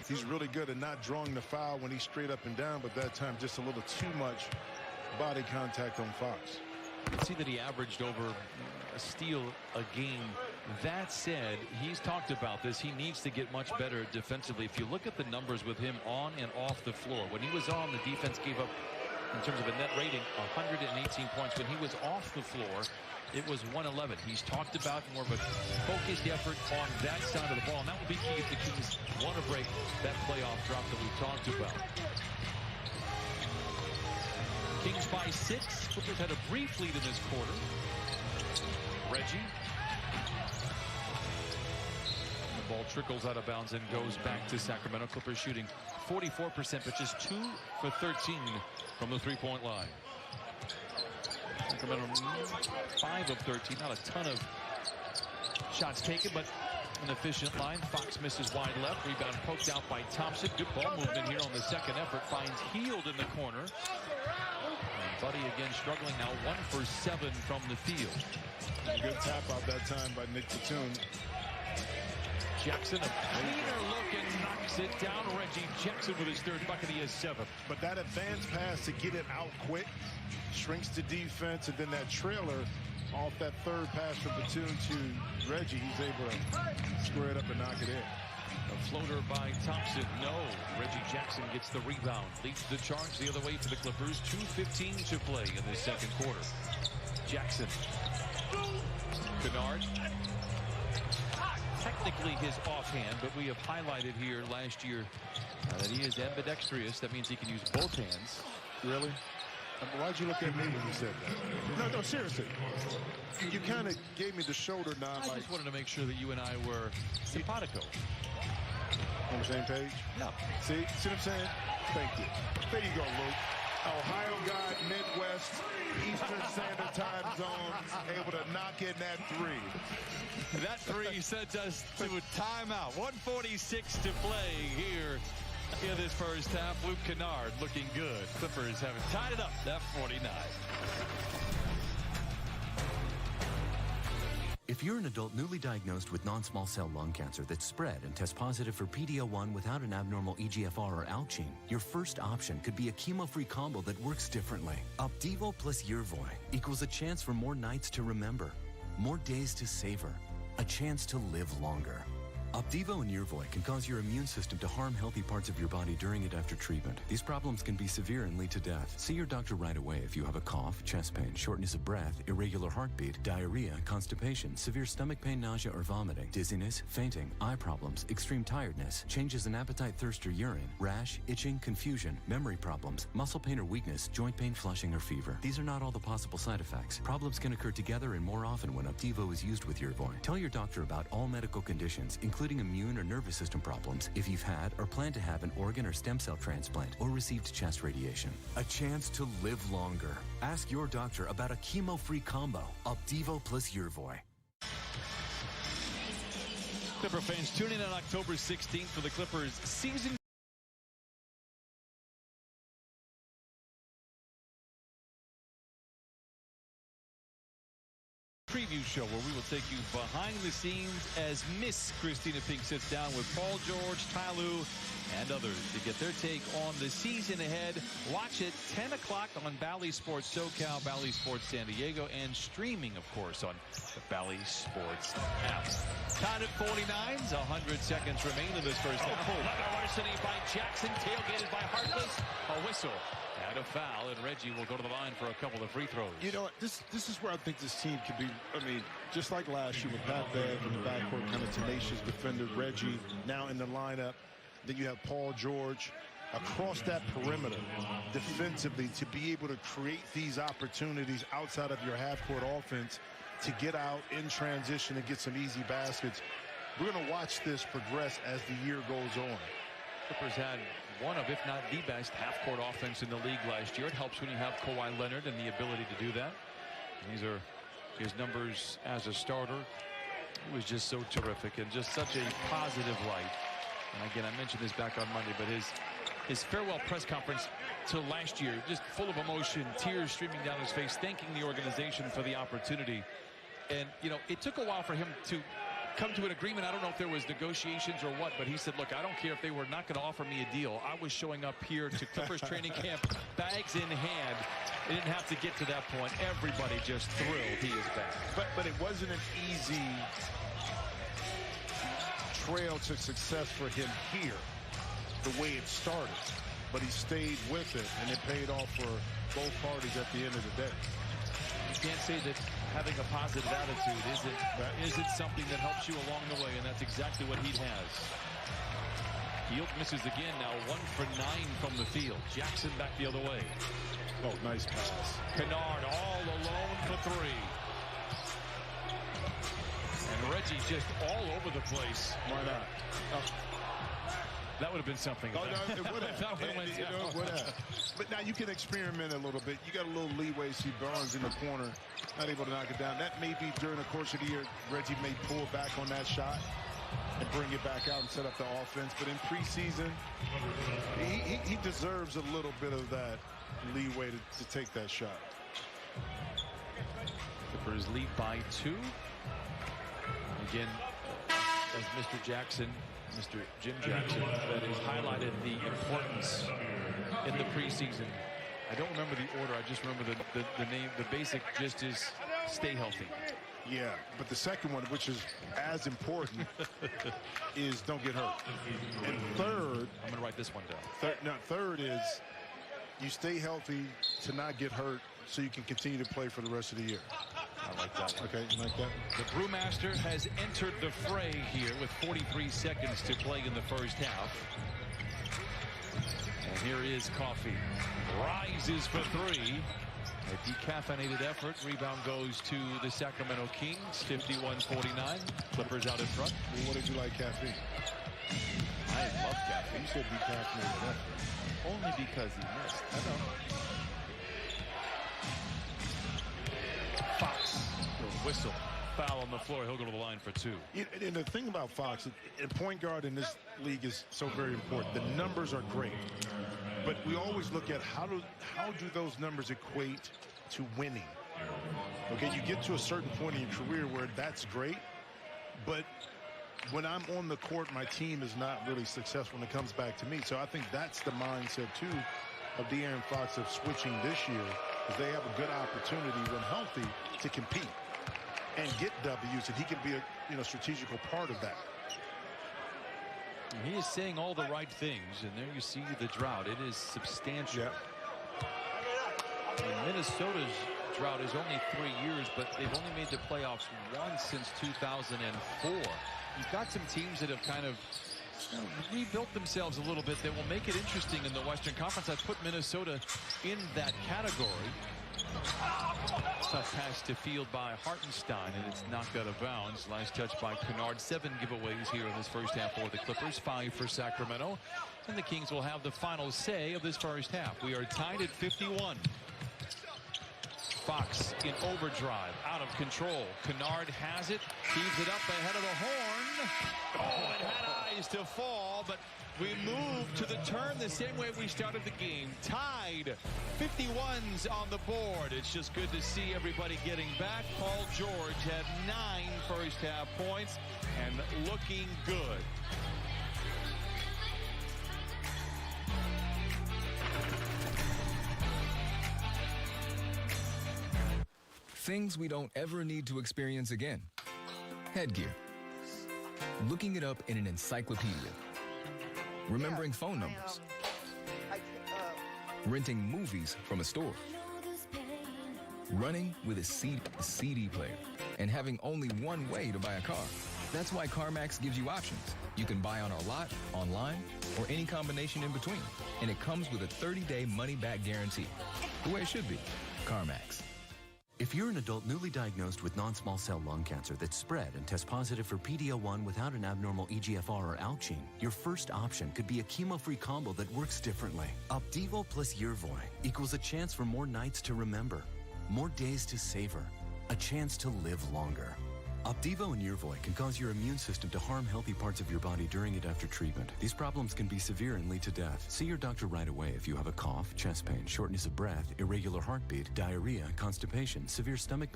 He's really good at not drawing the foul when he's straight up and down, but that time just a little too much body contact on Fox. You can see that he averaged over a steal a game. That said, he's talked about this. He needs to get much better defensively. If you look at the numbers with him on and off the floor, when he was on, the defense gave up, in terms of a net rating, 118 points. When he was off the floor, it was 111. He's talked about more of a focused effort on that side of the ball, and that will be key if the Kings want to break that playoff drop that we've talked about. Kings by 6. Clippers had a brief lead in this quarter. Reggie. The ball trickles out of bounds and goes back to Sacramento. Clippers shooting 44%, but just 2 for 13 from the three-point line. Sacramento 5 of 13. Not a ton of shots taken, but an efficient line. Fox misses wide left. Rebound poked out by Thompson. Good ball movement here on the second effort. Finds Hield in the corner. And Buddy again struggling now. 1 for 7 from the field. Good tap out that time by Nick Batum. Jackson, a cleaner look and knocks it down. Reggie Jackson with his 3rd bucket. He has 7. But that advanced pass to get it out quick shrinks the defense, and then that trailer off that 3rd pass from Batum to Reggie, he's able to square it up and knock it in. A floater by Thompson. No. Reggie Jackson gets the rebound. Leads the charge the other way for the Clippers. 2:15 to play in the second quarter. Jackson. Kennard. Technically his offhand, but we have highlighted here last year that he is ambidextrous. That means he can use both hands. Really? Why'd you look at me when you said that? No, seriously. You kind of gave me the shoulder nod. I just wanted to make sure that you and I were simpatico. On the same page? Yeah. See what I'm saying? Thank you. There you go, Luke. Ohio guy, Midwest, Eastern Standard Time Zone, able to knock in that 3. That 3 sent us to a timeout. 1:46 to play here in this first half. Luke Kennard looking good. Clippers have tied it up at 49. If you're an adult newly diagnosed with non-small cell lung cancer that's spread and tests positive for PD-L1 without an abnormal EGFR or ALK gene, your first option could be a chemo-free combo that works differently. Opdivo plus Yervoy equals a chance for more nights to remember, more days to savor, a chance to live longer. Opdivo and Yervoy can cause your immune system to harm healthy parts of your body during and after treatment. These problems can be severe and lead to death. See your doctor right away if you have a cough, chest pain, shortness of breath, irregular heartbeat, diarrhea, constipation, severe stomach pain, nausea or vomiting, dizziness, fainting, eye problems, extreme tiredness, changes in appetite, thirst or urine, rash, itching, confusion, memory problems, muscle pain or weakness, joint pain, flushing or fever. These are not all the possible side effects. Problems can occur together and more often when Opdivo is used with Yervoy. Tell your doctor about all medical conditions, including immune or nervous system problems, if you've had or plan to have an organ or stem cell transplant or received chest radiation. A chance to live longer. Ask your doctor about a chemo-free combo, Opdivo plus Yervoy. Clipper fans, tune in on October 16th for the Clippers season preview show, where we will take you behind the scenes as Miss Christina Pink sits down with Paul George, Ty Lue, and others to get their take on the season ahead. Watch it 10 o'clock on Bally Sports SoCal, Bally Sports San Diego, and streaming, of course, on the Bally Sports app. Tied at 49, 100 seconds remain in this first half. Another larceny by Jackson, tailgated by Harkless. A whistle. And a foul, and Reggie will go to the line for a couple of free throws. You know, this is where I think this team could be. I mean, just like last year with Pat Bev in the backcourt, kind of tenacious defender. Reggie now in the lineup. Then you have Paul George across that perimeter defensively to be able to create these opportunities outside of your half-court offense to get out in transition and get some easy baskets. We're going to watch this progress as the year goes on. Clippers had one of, if not the best, half-court offense in the league last year. It helps when you have Kawhi Leonard and the ability to do that. And these are his numbers as a starter. He was just so terrific and just such a positive light. And again, I mentioned this back on Monday, but his farewell press conference to last year, just full of emotion, tears streaming down his face, thanking the organization for the opportunity. And, you know, it took a while for him to come to an agreement. I don't know if there was negotiations or what, but he said, look, I don't care if they were not going to offer me a deal. I was showing up here to Clippers training camp, bags in hand. It didn't have to get to that point. Everybody just thrilled he is back. But it wasn't an easy trail to success for him here, the way it started. But he stayed with it, and it paid off for both parties at the end of the day. You can't say that having a positive attitude isn't something that helps you along the way, and that's exactly what he has. Hield misses again now, 1 for 9 from the field. Jackson back the other way. Oh, nice pass. Kennard all alone for 3. And Reggie just all over the place. Why not? That would have been something. Oh, no, it would have. But now you can experiment a little bit. You got a little leeway. See Barnes in the corner, not able to knock it down. That may be during the course of the year, Reggie may pull back on that shot and bring it back out and set up the offense. But in preseason, he deserves a little bit of that leeway to take that shot. Clippers lead by 2. Again, as Mr. Jackson, Mr. Jim Jackson, that has highlighted the importance in the preseason. I don't remember the order. I just remember the name. The basic just is stay healthy. Yeah, but the second one, which is as important, is don't get hurt. And third, I'm going to write this one down. Third is you stay healthy to not get hurt so you can continue to play for the rest of the year. I like that one. Okay, you like that? The Brewmaster has entered the fray here with 43 seconds to play in the first half. And here is Coffee. Rises for 3. A decaffeinated effort. Rebound goes to the Sacramento Kings. 51-49. Clippers out in front. Well, what did you like caffeine? I love caffeine. You said decaffeinated effort. Only because he missed. I know. Fox. Whistle. Foul on the floor. He'll go to the line for 2. And the thing about Fox, a point guard in this league is so very important. The numbers are great, but we always look at how do those numbers equate to winning. Okay, you get to a certain point in your career where that's great, but when I'm on the court, my team is not really successful when it comes back to me. So I think that's the mindset too of De'Aaron Fox of switching this year, is they have a good opportunity when healthy to compete and get W's, and he can be a strategical part of that. He is saying all the right things, and there you see the drought. It is substantial. Yeah. And Minnesota's drought is only 3 years, but they've only made the playoffs once since 2004. You've got some teams that have kind of rebuilt themselves a little bit that will make it interesting in the Western Conference. I've put Minnesota in that category. Tough pass to field by Hartenstein, and it's knocked out of bounds. Last touch by Kennard. 7 giveaways here in this first half for the Clippers, 5 for Sacramento. And the Kings will have the final say of this first half. We are tied at 51. Fox in overdrive, out of control. Kennard has it, heaves it up ahead of the horn. Oh, it had eyes to fall, but we move to the turn the same way we started the game. Tied, 51s on the board. It's just good to see everybody getting back. Paul George had 9 first half points and looking good. Things we don't ever need to experience again. Headgear. Looking it up in an encyclopedia. Remembering phone numbers. Renting movies from a store. Running with a CD player. And having only one way to buy a car. That's why CarMax gives you options. You can buy on our lot, online, or any combination in between. And it comes with a 30-day money-back guarantee. The way it should be. CarMax. If you're an adult newly diagnosed with non-small cell lung cancer that's spread and tests positive for PD-L1 without an abnormal EGFR or ALK gene, your first option could be a chemo-free combo that works differently. Opdivo plus Yervoy equals a chance for more nights to remember, more days to savor, a chance to live longer. Opdivo and Yervoy can cause your immune system to harm healthy parts of your body during and after treatment. These problems can be severe and lead to death. See your doctor right away if you have a cough, chest pain, shortness of breath, irregular heartbeat, diarrhea, constipation, severe stomach pain,